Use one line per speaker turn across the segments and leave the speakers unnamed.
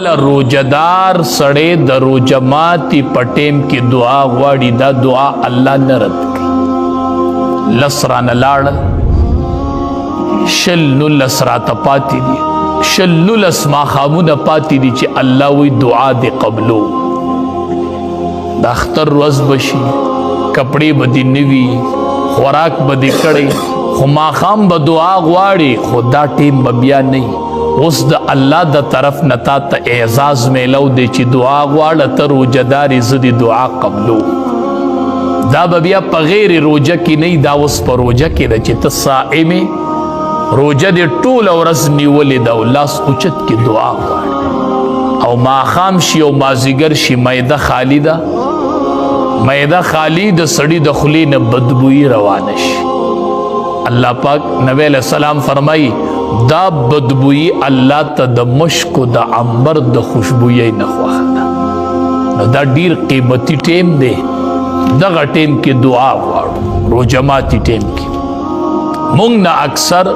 روجدار سړی د روجه ماتي په ټیم کې دعا غواړي، دا دعا الله نه رد کوي. لس رانه لاړل، شل نولس راته پاتې دي، شل نولس ماښامونه پاتې دي چې الله وی دعا دې قبلو. د اختر ورځ به شي، کپړې به دې نه وي، خوراک به دې کړی، خو ماښام به دعا غواړي، خو دا ټیم به بیا نه وي. اوس د الله د طرف نه تا ته اعزاز میلو دی چې دعا غواړه، ته روجهدارې، زه دې دعا قبلو. دا به بیا په غیر روجه کې نه، دا اوس په روجه کې ده چې ته صائمې، روجه دې ټوله ورځ نیولې ده او لاس اوچت کې دعا غواړي، او ماښام شي او مازدیګر شي، معده خالی ده، معده خالی د سړي د خولې نه بدبویي روانه شي. الله پاک نبی علیہ السلام فرمایي دا بدبویی الله ته د مشکو د عنبر د خوشبویی نه خوښه ده. نو دا ډیر قیمتي ټیم دی، دغه ټیم کې دعا غواړو، روجه ماتي ټیم کې. مونږ نه اکثر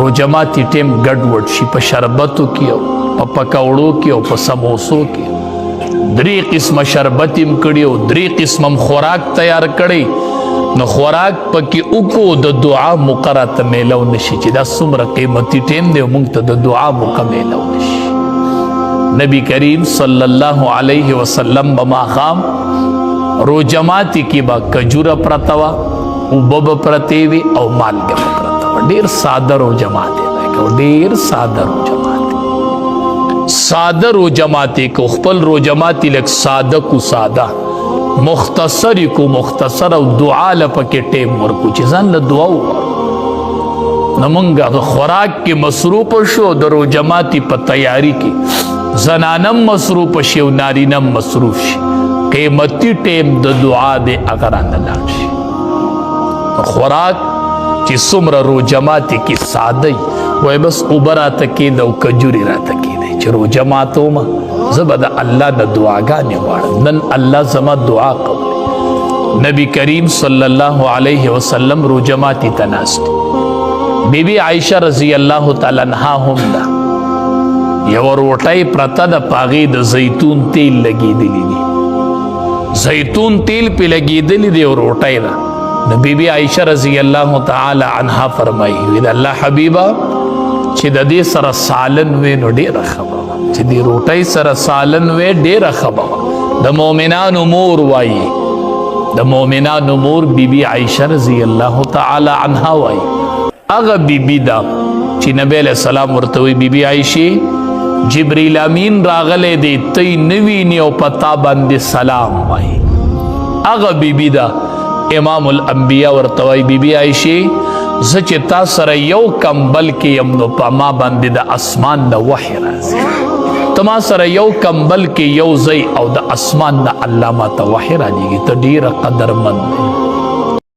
روجه ماتي ټیم ګډوډ شي، په شربتو کې او په پکوړو کې او په سموسو کې. 3 قسمه شربت هم کړي او 3 قسمه خوراک تیار کړي، نو خوراک پکې وکړو، د دعا موقع راته میلو نشي چې دا څومره قیمتي ټیم دی، موږ ته د دعا موقع میلو نشي. نبی کریم صلی الله علیه وسلم به ماښام روجه ماتي کې به کجوره پرته وه، اوبه به پرتې وي او مالګه به پرته وه. ډېر ساده روجه ماتي به یې کوو، ډېر ساده روجه ماتي، ساده روجه ماتي کو. خپل روجه ماتي لږ ساده کو، ساده مختصری کو، مختصر او دعا لپکې ټیم ورکو چې ځان له دعا وغواړو. نو موږ خوراک کې مصروف شو، د روجه ماتي په تیاری کې زنانم مصروف شي او نارینم مصروف شي. قیمتي ټیم د دعا دی، هغه رانه لاړ شي. خوراک چې څومره روجه ماتي کې ساده وي، وایي بس اوبه راته کېده او کجورې راته کېدی چې روجه ماتومه، زه به د الله نه دعاګانې غواړم، نن الله زما دعا قبول. نبی کریم صلی الله علیه وسلم روجه ماتي ته ناست، بی بی عائشه رضی الله تعالی عنها هم ده، یو روټۍ پرته ده، په هغې د زیتون تیل لګېدلی دي، زیتون تیل پې لګېدلی دی او روټۍ ده. د بی بی عائشه رضی الله تعالی عنها فرمایي، وی د الله حبیبه چې د دې سره سالن وې نو ډېره ښه به وه، چې دې روټۍ سره سالن وې ډېره ښه به وه. د مؤمنانو مور وایي، د مؤمنانو مور بی بی عائشه رضی الله تعالی عنها وایي، هغه بی بی ده چې نبی علیہ السلام ورته وایي، بی بی عائشې جبریل امین راغلی دی، تی نه ویني او په تا باندې سلام وایي. هغه بی بی ده امام الانبیاء ورته وایي، بی بی عائشې زه چې تا سره یو کمبل کې یم نو په ما باندې د اسمان نه وحی راځي، ته ما سره یو کمبل کې یو ځای او د اسمان نه الله ما ته وحی راځي، ته ډېره قدرمند یې.